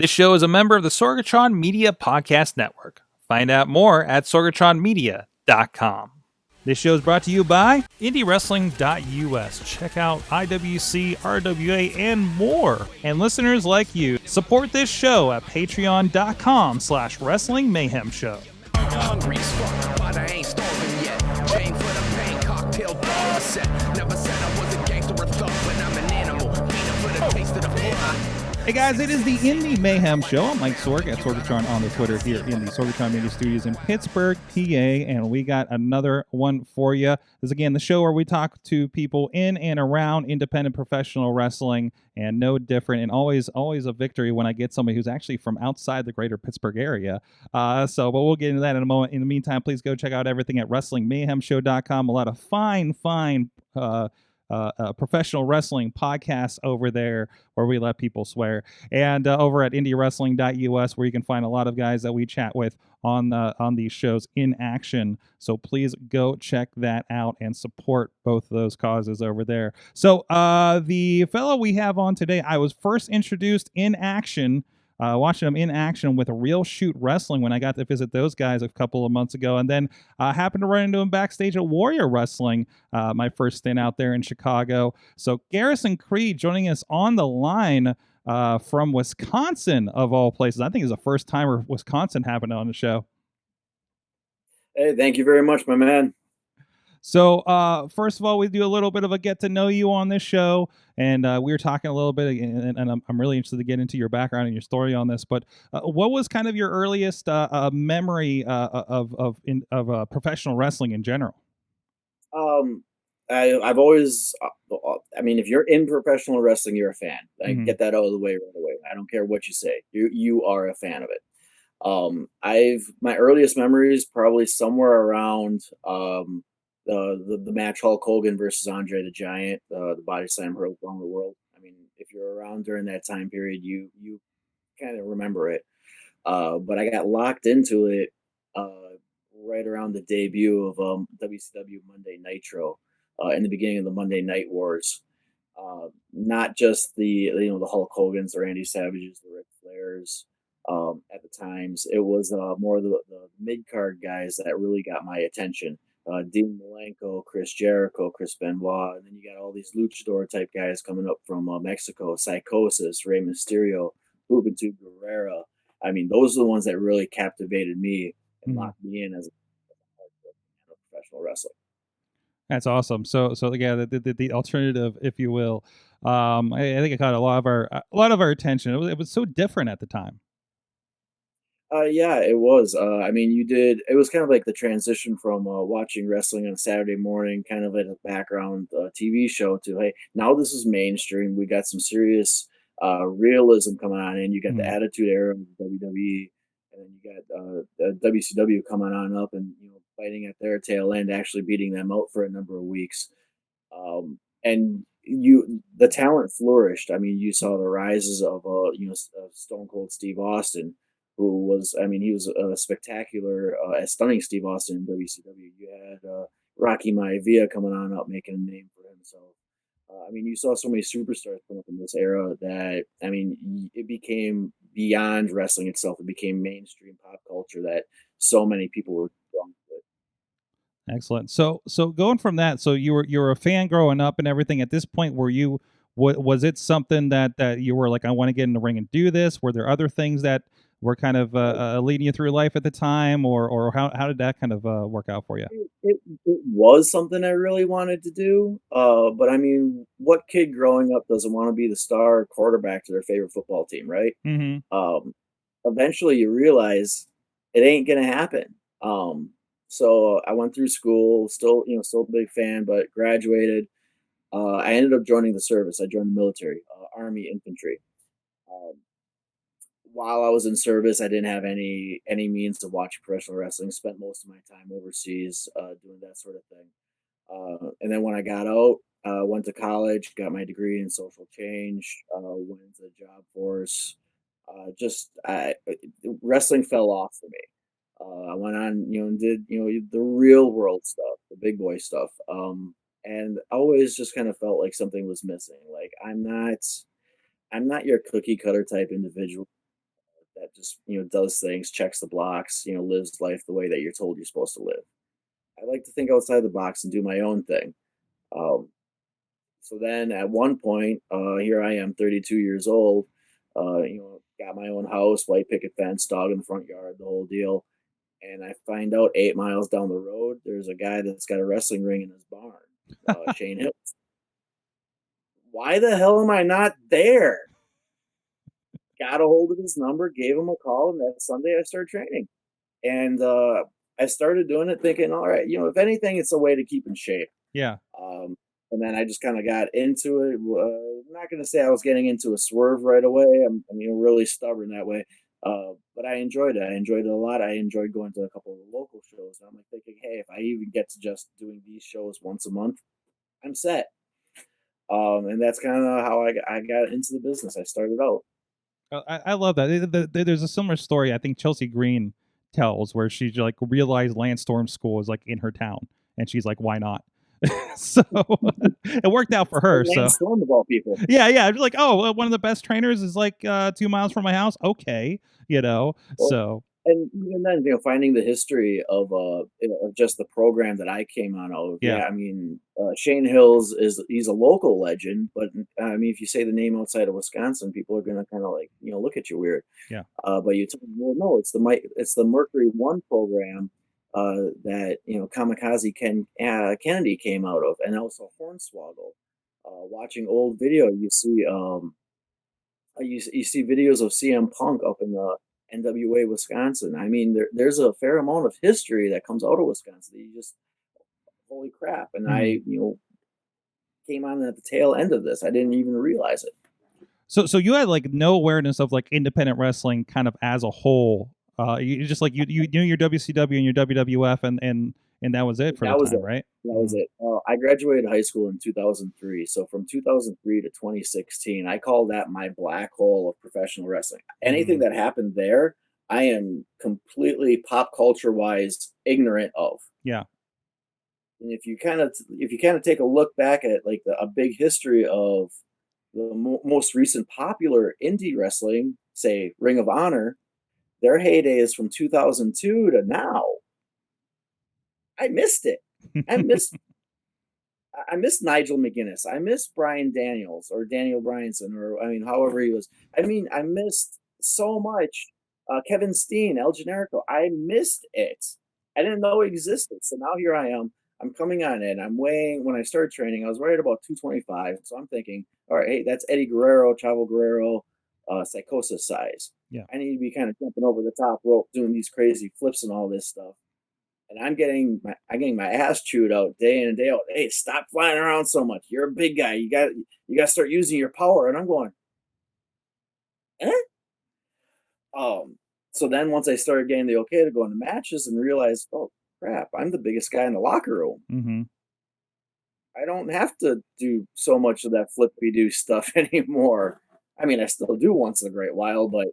This show is a member of the Sorgatron Media Podcast Network. Find out more at sorgatronmedia.com. This show is brought to you by IndyWrestling.us. Check out IWC, RWA, and more. And listeners like you, support this show at patreon.com/Wrestling Mayhem Show. Hungry as fuck, but I ain't starving yet. Chain for the pain, cocktail bar set. Never said I was a gangster or thug, but I'm an animal. Peanut for the taste of the fly. Hey guys, it is the Indy Mayhem Show. I'm Mike Sorg at Sorgatron on the Twitter here in the Sorgatron Media Studios in Pittsburgh, PA, and we got another one for you. This is again the show where we talk to people in and around independent professional wrestling, and no different, and always a victory when I get somebody who's actually from outside the greater Pittsburgh area. But we'll get into that in a moment. In the meantime, please go check out everything at WrestlingMayhemShow.com. A lot of fine professional wrestling podcasts over there where we let people swear, and over at IndyWrestling.us where you can find a lot of guys that we chat with on these shows in action. So please go check that out and support both of those causes over there. So the fellow we have on today, I was first introduced in action, watching them in action with Real Shoot Wrestling when I got to visit those guys a couple of months ago, and then happened to run into him backstage at Warrior Wrestling, my first stint out there in Chicago. So Gareseaon Creed joining us on the line from Wisconsin, of all places. I think it's the first time Wisconsin happened on the show. Hey, thank you very much, my man. So, first of all, we do a little bit of a get to know you on this show, and we were talking a little bit, and I'm really interested to get into your background and your story on this. But what was kind of your earliest memory of professional wrestling in general? I've always, I mean, if you're in professional wrestling, you're a fan. Get that out of the way right away. I don't care what you say. You are a fan of it. My earliest memories probably somewhere around the match Hulk Hogan versus Andre the Giant, the body slam heard around the world. I mean, if you're around during that time period, you kind of remember it. But I got locked into it right around the debut of WCW Monday Nitro, in the beginning of the Monday Night Wars. Not just the Hulk Hogan's, the Randy Savages, the Ric Flairs. At the times, it was more of the mid card guys that really got my attention. Dean Malenko, Chris Jericho, Chris Benoit, and then you got all these luchador type guys coming up from Mexico: Psychosis, Rey Mysterio, Juventud Guerrera. I mean, those are the ones that really captivated me and locked me in as a professional wrestler. That's awesome. So yeah, the alternative, if you will, I think it caught a lot of our attention. It was so different at the time. Yeah, it was. I mean, it was kind of like the transition from watching wrestling on a Saturday morning, kind of like a background TV show, to, hey, now this is mainstream. We got some serious realism coming on in. You got the Attitude Era of WWE, and then you got WCW coming on up and fighting at their tail end, actually beating them out for a number of weeks. And the talent flourished. I mean, you saw the rises of Stone Cold Steve Austin, who was, I mean, he was a spectacular, stunning Steve Austin in WCW. You had Rocky Maivia coming on up, making a name for himself. I mean, you saw so many superstars come up in this era that, I mean, it became beyond wrestling itself. It became mainstream pop culture that so many people were drawn to it. Excellent. So going from that, so you were a fan growing up and everything. At this point, was it something that you were like, I want to get in the ring and do this? Were there other things that were kind of leading you through life at the time, or how did that kind of work out for you? It was something I really wanted to do, but I mean, what kid growing up doesn't want to be the star quarterback to their favorite football team, right? Eventually, you realize it ain't gonna happen. So I went through school, still a big fan, but graduated. I ended up joining the service. I joined the military, Army infantry. While I was in service, I didn't have any means to watch professional wrestling. Spent most of my time overseas doing that sort of thing. And then when I got out, went to college, got my degree in social change, went into the job force. Wrestling fell off for me. I went on, and did the real world stuff, the big boy stuff. And I always just kind of felt like something was missing. Like I'm not your cookie cutter type individual. that just does things, checks the blocks, lives life the way that you're told you're supposed to live. I like to think outside the box and do my own thing. Um, so then at one point, here I am, 32 years old, got my own house, white picket fence, dog in the front yard, the whole deal. And I find out 8 miles down the road, there's a guy that's got a wrestling ring in his barn, Shane Hill. Why the hell am I not there? Got a hold of his number, gave him a call, and that Sunday I started training. And I started doing it thinking, all right, if anything, it's a way to keep in shape. Yeah. And then I just kind of got into it. I'm not going to say I was getting into a swerve right away. I'm really stubborn that way. But I enjoyed it. I enjoyed it a lot. I enjoyed going to a couple of the local shows. And I'm like thinking, hey, if I even get to just doing these shows once a month, I'm set. And that's kind of how I got into the business. I started out. I love that. There's a similar story I think Chelsea Green tells where she like realized Landstorm School is like in her town, and she's like, why not? So it worked out for her. So Landstorm of all people. Yeah. Like, oh, one of the best trainers is like 2 miles from my house. Okay, Well, so. And even then, finding the history of just the program that I came on of. Yeah. I mean, Shane Hills he's a local legend, but I mean, if you say the name outside of Wisconsin, people are gonna kind of like look at you weird. Yeah. But you tell them, well, no, it's the Mercury One program that Kamikaze Kennedy came out of, and also Hornswoggle. Watching old video, you see you see videos of CM Punk up in the NWA Wisconsin. I mean, there's a fair amount of history that comes out of Wisconsin. You just holy crap! And I came on at the tail end of this. I didn't even realize it. So you had like no awareness of like independent wrestling kind of as a whole. You just like you knew your WCW and your WWF and that was it for the time, right? That was it. I graduated high school in 2003. So from 2003 to 2016, I call that my black hole of professional wrestling. Anything that happened there, I am completely pop culture wise ignorant of. Yeah. And if you kind of take a look back at like a big history of the most recent popular indie wrestling, say Ring of Honor, their heyday is from 2002 to now. I missed it. I missed Nigel McGuinness. I missed Brian Daniels or Daniel Bryanson, or I mean, however he was. I mean, I missed so much. Kevin Steen, El Generico. I missed it. I didn't know it existed. So now here I am. I'm coming on in. I'm weighing, when I started training, I was right about 225. So I'm thinking, all right, hey, that's Eddie Guerrero, Chavo Guerrero, Psychosis size. Yeah. I need to be kind of jumping over the top rope, doing these crazy flips and all this stuff. And I'm getting my ass chewed out day in and day out. Hey, stop flying around so much. You're a big guy. You got to start using your power. And I'm going, eh? So then once I started getting the okay to go into matches and realized, oh crap, I'm the biggest guy in the locker room. Mm-hmm. I don't have to do so much of that flippy do stuff anymore. I mean, I still do once in a great while, but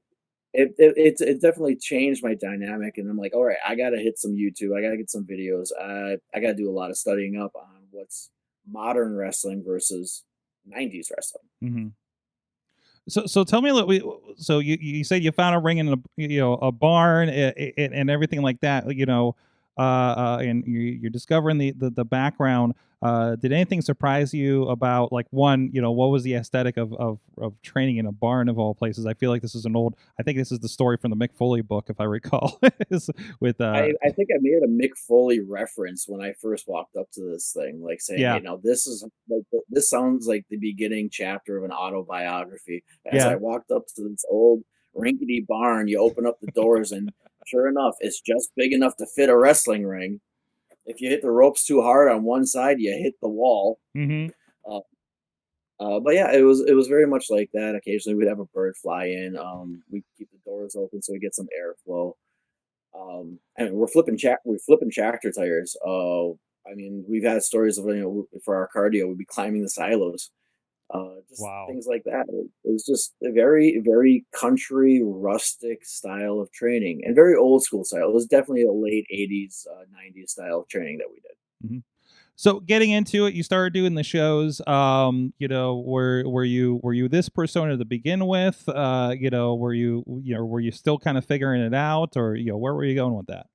it definitely changed my dynamic. And I'm like, all right, I got to hit some YouTube. I got to get some videos. I got to do a lot of studying up on what's modern wrestling versus 90s wrestling. Mm-hmm. So tell me a little. So you said you found a ring in a barn and everything like that. And you're discovering the background. Did anything surprise you about like one? What was the aesthetic of training in a barn of all places? I feel like this is I think this is the story from the Mick Foley book, if I recall. With I think I made a Mick Foley reference when I first walked up to this thing, like saying, "Hey, now this sounds like the beginning chapter of an autobiography." As I walked up to this old rinkety barn, you open up the doors, and sure enough, it's just big enough to fit a wrestling ring. If you hit the ropes too hard on one side, you hit the wall. Mm-hmm. But yeah, it was very much like that. Occasionally, we'd have a bird fly in. We keep the doors open so we get some airflow. And we're flipping tractor tires. I mean, we've had stories of for our cardio, we'd be climbing the silos. Just things like that. It was just a very, very country, rustic style of training, and very old school style. It was definitely a late 80s, 90s style of training that we did. Mm-hmm. So getting into it, you started doing the shows. You know, were you this persona to begin with? You know, were you still kind of figuring it out, or where were you going with that?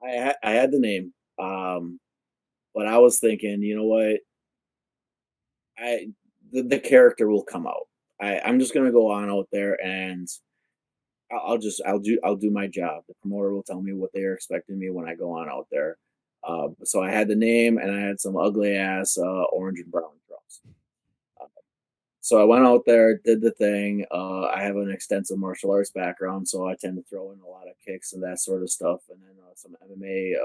I had the name, but I was thinking, you know what, I the character will come out. I'm just gonna go on out there and I'll do my job. The promoter will tell me what they are expecting me when I go on out there. So I had the name and I had some ugly ass orange and brown drums. Uh, so I went out there, did the thing. I have an extensive martial arts background, so I tend to throw in a lot of kicks and that sort of stuff, and then some MMA,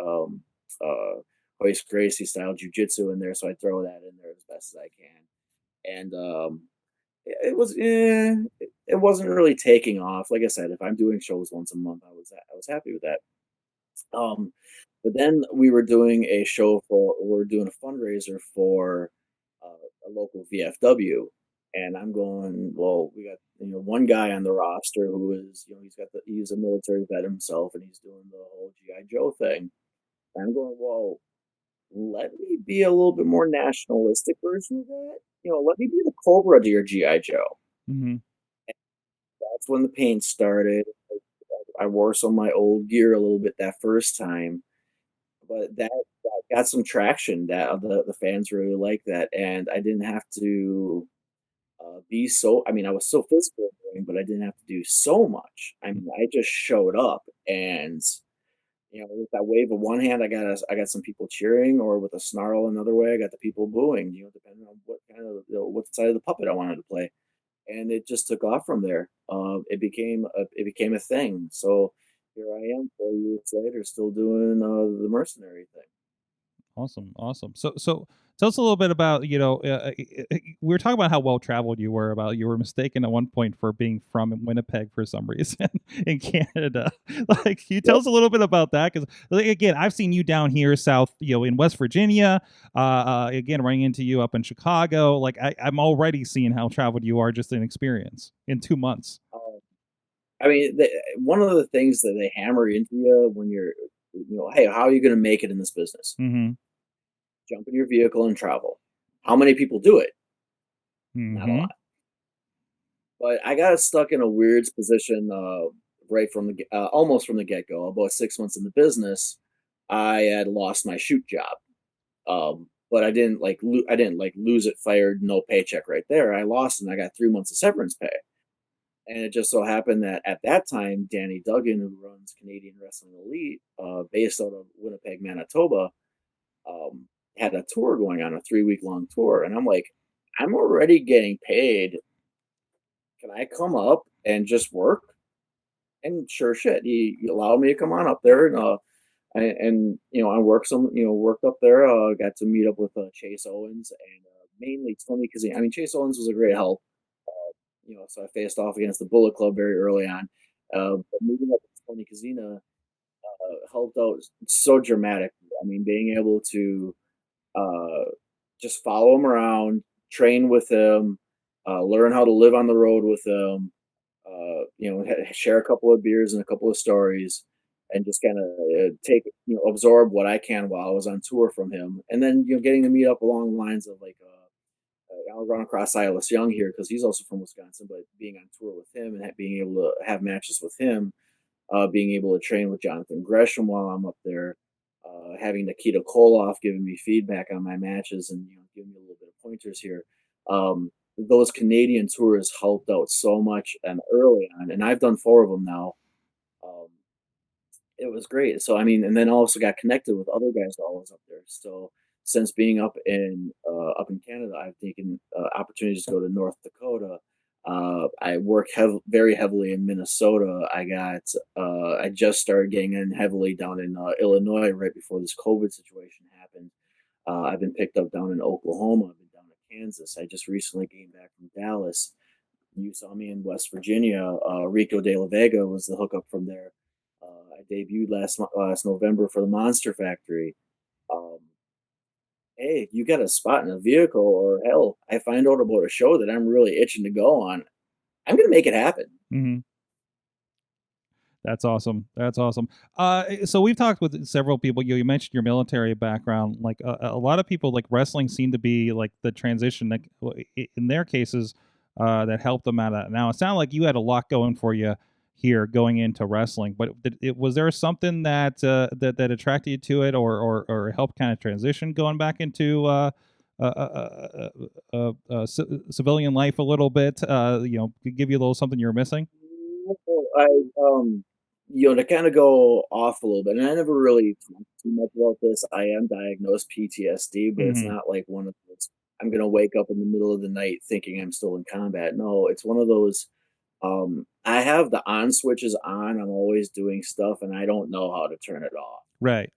Hoist Gracie style jujitsu in there. So I throw that in there as best as I can, and it wasn't really taking off. Like I said, if I'm doing shows once a month, I was happy with that. Um, but then we were doing a fundraiser for a local VFW, and I'm going, well, we got one guy on the roster who is he's a military vet himself, and he's doing the whole GI Joe thing. And I'm going, well, let me be a little bit more nationalistic version of that. Let me be the Cobra to your GI Joe. Hmm. That's when the pain started. I wore some of my old gear a little bit that first time, but that got some traction. That the fans really like that, and I didn't have to be so. I mean, I was so physical, but I didn't have to do so much. I mean, I just showed up, and with that wave of one hand, I got some people cheering, or with a snarl another way, I got the people booing. Depending on what kind of what side of the puppet I wanted to play, and it just took off from there. It became a thing. So here I am, 4 years later, still doing the mercenary thing. Awesome, awesome. So tell us a little bit about we were talking about how well traveled you were. About you were mistaken at one point for being from Winnipeg for some reason in Canada. Like, can you tell Yep. us a little bit about that? Because again, I've seen you down here south, in West Virginia. Again, running into you up in Chicago. Like, I'm already seeing how traveled you are just in experience in 2 months. I mean, one of the things that they hammer into you when you're, hey, how are you going to make it in this business? Mm-hmm. Jump in your vehicle and travel. How many people do it? Not a Mm-hmm. lot. But I got stuck in a weird position right from almost from the get go. About 6 months in the business, I had lost my shoot job. But I didn't like lose it, fired, no paycheck right there. I lost, and I got 3 months of severance pay. And it just so happened that at that time, Danny Duggan, who runs Canadian Wrestling Elite, based out of Winnipeg, Manitoba, um, had a tour going on, a 3 week long tour. And I'm like, I'm already getting paid. Can I come up and just work? And sure shit, he allowed me to come on up there, and I worked up there. Got to meet up with Chase Owens and mainly Tony Kazan. I mean, Chase Owens was a great help. So I faced off against the Bullet Club very early on. But moving up with Tony Kazina helped out so dramatic. I mean, being able to uh, just follow him around, train with him, learn how to live on the road with him, share a couple of beers and a couple of stories, and just kind of take, absorb what I can while I was on tour from him. And then, getting to meet up along the lines of like, I'll run across Silas Young here because he's also from Wisconsin, but being on tour with him and being able to have matches with him, being able to train with Jonathan Gresham while I'm up there, having Nikita Koloff giving me feedback on my matches and giving me a little bit of pointers here. Those Canadian tours helped out so much and early on, and I've done 4 of them now. Um, it was great. So I mean, and then also got connected with other guys while I was up there. So since being up in Canada, I've taken opportunities to go to North Dakota. I work very heavily in Minnesota. I just started getting in heavily down in Illinois right before this COVID situation happened. I've been picked up down in Oklahoma. I've been down in Kansas. I just recently came back from Dallas. You saw me in West Virginia. Rico De La Vega was the hookup from there. I debuted last November for the Monster Factory. Um, hey, you got a spot in a vehicle, or hell, I find out about a show that I'm really itching to go on. I'm gonna make it happen. Mm-hmm. That's awesome. That's awesome. So we've talked with several people. You mentioned your military background. Like a lot of people, like wrestling, seem to be like the transition. Like in their cases, that helped them out. Now it sounded like you had a lot going for you here going into wrestling. But was there something that that attracted you to it, or helped kind of transition going back into civilian life a little bit? Give you a little something you were missing. I to kind of go off a little bit, and I never really talked too much about this. I am diagnosed PTSD, but it's Hmm. not like one of those. I'm gonna wake up in the middle of the night thinking I'm still in combat. No, it's one of those. I have the on switches on. I'm always doing stuff, and I don't know how to turn it off. Right.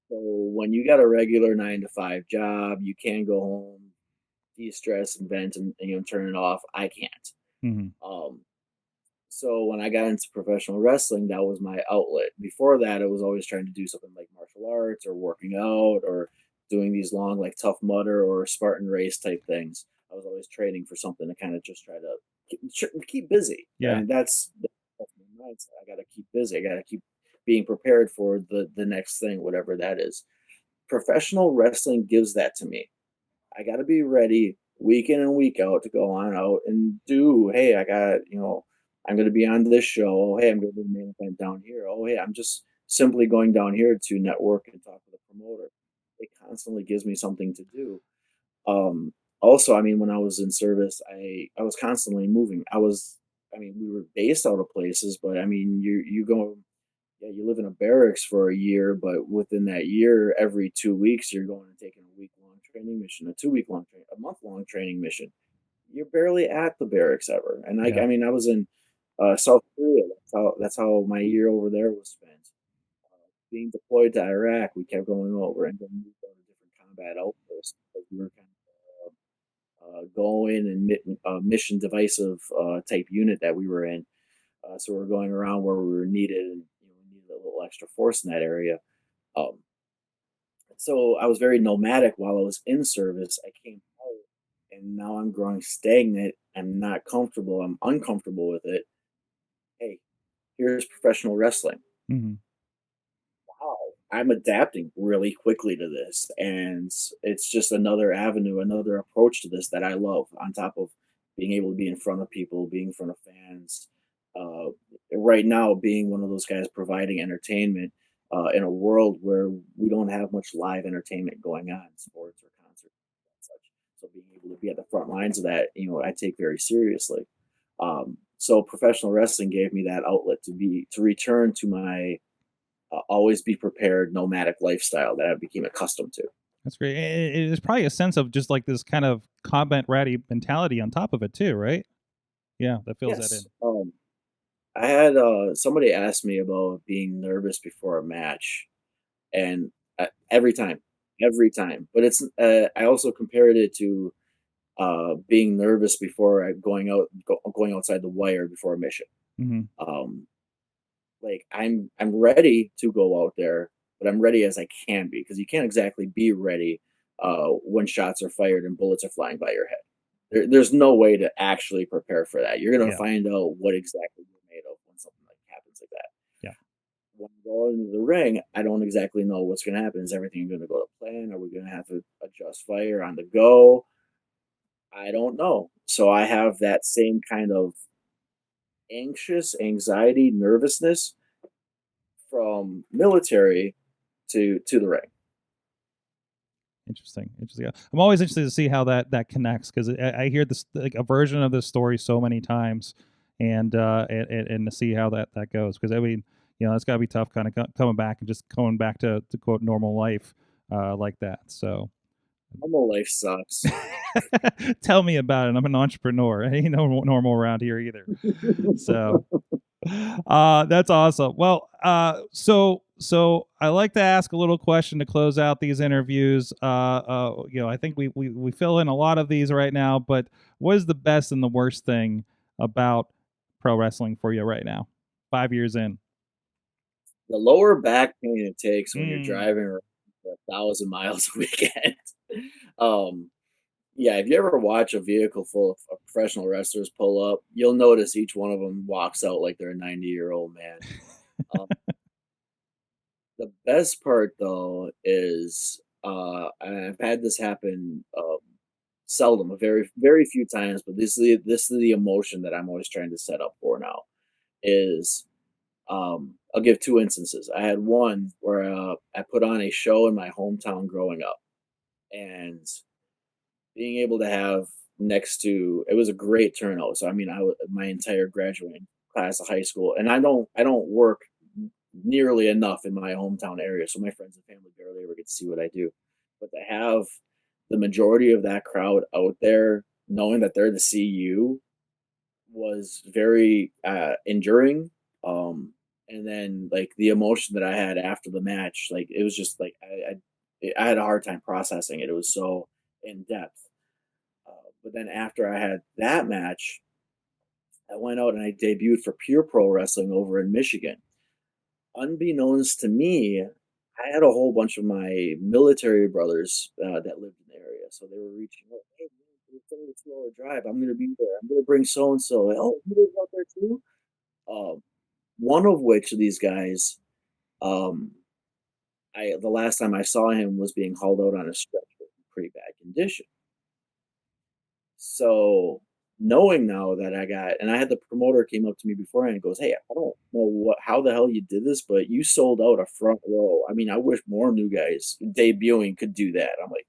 So when you got a regular 9 to 5 job, you can go home, de-stress and vent, and turn it off. I can't. Hmm. Um, So when I got into professional wrestling, that was my outlet. Before that, I was always trying to do something like martial arts or working out or doing these long, like Tough Mudder or Spartan race type things. I was always training for something to kind of just try to keep busy. Yeah. And that's my mindset. I got to keep busy. I got to keep being prepared for the next thing, whatever that is. Professional wrestling gives that to me. I got to be ready week in and week out to go on out and do. Hey, I got I'm going to be on this show. Hey, I'm going to do the main event down here. Oh, hey, I'm just simply going down here to network and talk to the promoter. It constantly gives me something to do. Also, I mean, when I was in service, I was constantly moving. We were based out of places, but I mean, you go yeah, you live in a barracks for a year, but within that year, every 2 weeks, you're going and taking a week-long training mission, a 2 week long, a month-long training mission. You're barely at the barracks ever. And Yeah. I was in South Korea. That's how my year over there was spent. Being deployed to Iraq, we kept going over and then moved on to different combat outposts because we were kind of going and mission divisive type unit that we were in. So we're going around where we were needed, and we needed a little extra force in that area. Um, so I was very nomadic while I was in service. I came out, and now I'm growing stagnant. I'm not comfortable. I'm uncomfortable with it. Hey, here's professional wrestling. Hmm. Wow, I'm adapting really quickly to this, and it's just another avenue, another approach to this that I love. On top of being able to be in front of people, being in front of fans, uh, right now being one of those guys providing entertainment in a world where we don't have much live entertainment going on, sports or concerts and such. So being able to be at the front lines of that, I take very seriously. So professional wrestling gave me that outlet to return to my always be prepared nomadic lifestyle that I became accustomed to. That's great. It's probably a sense of just like this kind of combat ratty mentality on top of it too, right? Yeah, that fills that Yes. in. I had somebody ask me about being nervous before a match, and every time. But I also compared it to being nervous before going outside the wire before a mission. Hmm. Um, like I'm ready to go out there, but I'm ready as I can be because you can't exactly be ready when shots are fired and bullets are flying by your head. There's no way to actually prepare for that. You're gonna Yeah, find out what exactly you're made of when something like happens like that. yeah. When we go into the ring, I don't exactly know what's gonna happen. Is everything gonna go to plan? Are we gonna have to adjust fire on the go? I don't know. So I have that same kind of anxiety, nervousness from military to the ring. Interesting, interesting. I'm always interested to see how that connects because I hear this like a version of this story so many times, and to see how that goes because I mean that's got to be tough, kind of coming back and just going back to quote normal life like that. So Normal life sucks. tell me about it. I'm an entrepreneur. Ain't no normal around here either. So that's awesome. Well, so I like to ask a little question to close out these interviews. I think we fill in a lot of these right now, but what is the best and the worst thing about pro wrestling for you right now? 5 years in. The lower back pain it takes when you're Mm. driving around for 1,000 miles a weekend. um, yeah, if you ever watch a vehicle full of professional wrestlers pull up, you'll notice each one of them walks out like they're a 90-year-old man. Um, the best part though is and I've had this happen seldom, a very few times, but this is the emotion that I'm always trying to set up for now. Is I'll give two instances. I had one where I put on a show in my hometown growing up, and being able to have next to it was a great turnout. So I mean, my entire graduating class of high school, and I don't work nearly enough in my hometown area, so my friends and family barely ever get to see what I do. But to have the majority of that crowd out there, knowing that they're to see you, was very enduring. Um, and then like the emotion that I had after the match, like it was just like I had a hard time processing it. It was so in depth. But then after I had that match, I went out and I debuted for Pure Pro Wrestling over in Michigan. Unbeknownst to me, I had a whole bunch of my military brothers that lived in the area, so they were reaching out. Hey, man, it's only a 2-hour drive. I'm going to be there. I'm going to bring so and so. Oh, you live out there too? Um, one of which of these guys, um, I the last time I saw him was being hauled out on a stretcher in pretty bad condition. So knowing now that I had the promoter came up to me beforehand and goes, "Hey, I don't know how the hell you did this, but you sold out a front row. I mean, I wish more new guys debuting could do that." I'm like,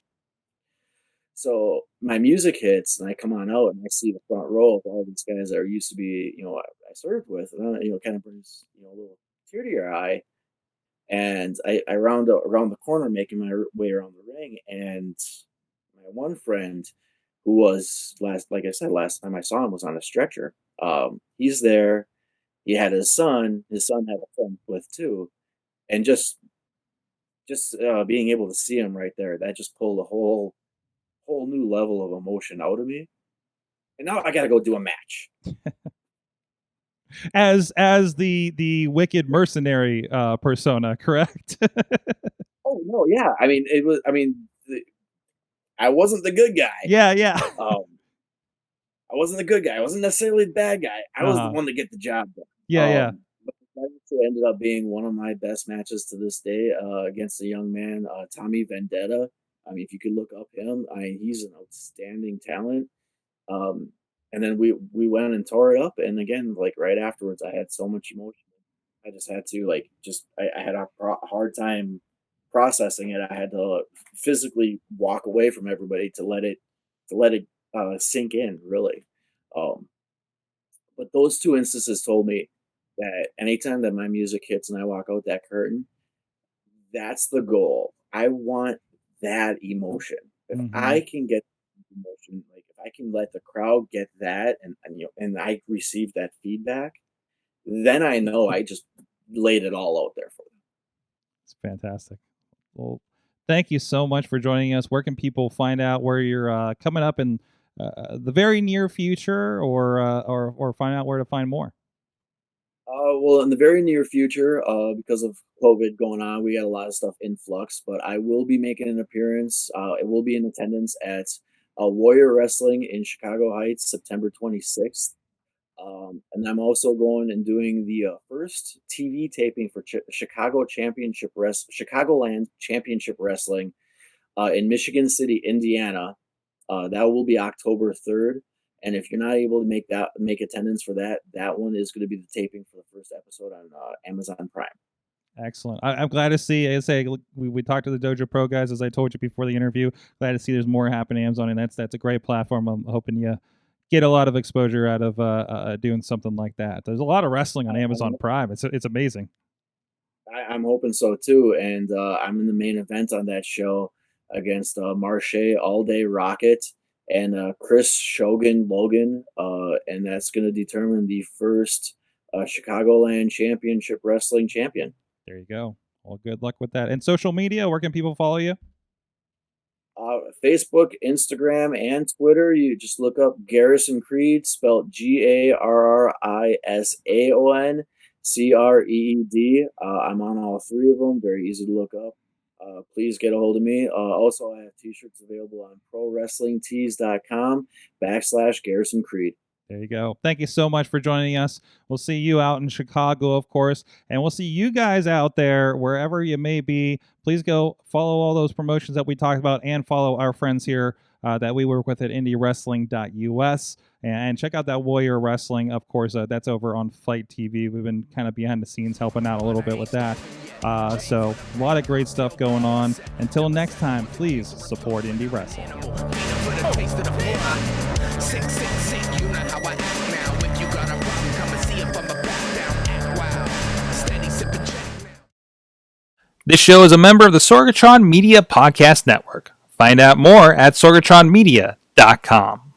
so my music hits and I come on out and I see the front row of all these guys that are used to be, I served with, and then, kind of brings, a little tear to your eye. And I around the corner, making my way around the ring, and my one friend, who was like I said, last time I saw him was on a stretcher. He's there. He had his son. His son had a friend with too, and just being able to see him right there, that just pulled a whole new level of emotion out of me. And now I got to go do a match. As the wicked mercenary persona, correct? Oh no, yeah. I mean, it was. I mean, I wasn't the good guy. Yeah, yeah. Um, I wasn't the good guy. I wasn't necessarily the bad guy. I was the Uh-huh. one to get the job done. Yeah, yeah. But that actually ended up being one of my best matches to this day against a young man, Tommy Vendetta. I mean, if you could look up him, he's an outstanding talent. Um, and then we went and tore it up. And again, like right afterwards, I had so much emotion. I just had to like I had a hard time processing it. I had to physically walk away from everybody to let it sink in, really. Um, but those two instances told me that anytime that my music hits and I walk out that curtain, that's the goal. I want that emotion. If Hmm. I can get emotion, like if I can let the crowd get that, and I receive that feedback, then I know I just laid it all out there for them. It's fantastic. Well, thank you so much for joining us. Where can people find out where you're coming up in the very near future, or find out where to find more? Well, in the very near future, because of COVID going on, we got a lot of stuff in flux. But I will be making an appearance. It will be in attendance at Warrior Wrestling in Chicago Heights, September 26th. And I'm also going and doing the first TV taping for Chicagoland Championship Wrestling in Michigan City, Indiana. That will be October 3rd. And if you're not able to make attendance for that, that one is going to be the taping for the first episode on Amazon Prime. Excellent. I'm glad to see. I say we talked to the Dojo Pro guys, as I told you before the interview. Glad to see there's more happening on Amazon, and that's a great platform. I'm hoping you get a lot of exposure out of doing something like that. There's a lot of wrestling on Amazon I'm, Prime. It's amazing. I'm hoping so too. And I'm in the main event on that show against Marche All Day Rocket and Chris Shogun Logan. And that's going to determine the first Chicagoland Championship Wrestling champion. There you go. Well, good luck with that. And social media, where can people follow you? Facebook, Instagram, and Twitter. You just look up Gareseaon Creed, spelled GarrisaonCreed. I'm on all three of them. Very easy to look up. Please get a hold of me. Also, I have t-shirts available on prowrestlingtees.com /Gareseaon Creed. There you go. Thank you so much for joining us. We'll see you out in Chicago, of course, and we'll see you guys out there wherever you may be. Please go follow all those promotions that we talked about and follow our friends here that we work with at IndyWrestling.us. And check out that Warrior Wrestling. Of course, that's over on Fight TV. We've been kind of behind the scenes helping out a little bit with that. So a lot of great stuff going on. Until next time, please support Indie Wrestling. You know how I act now. If you got a problem, come and see if I'm a back down. Act wild. Steady sipping Jack now. This show is a member of the Sorgatron Media Podcast Network. Find out more at sorgatronmedia.com.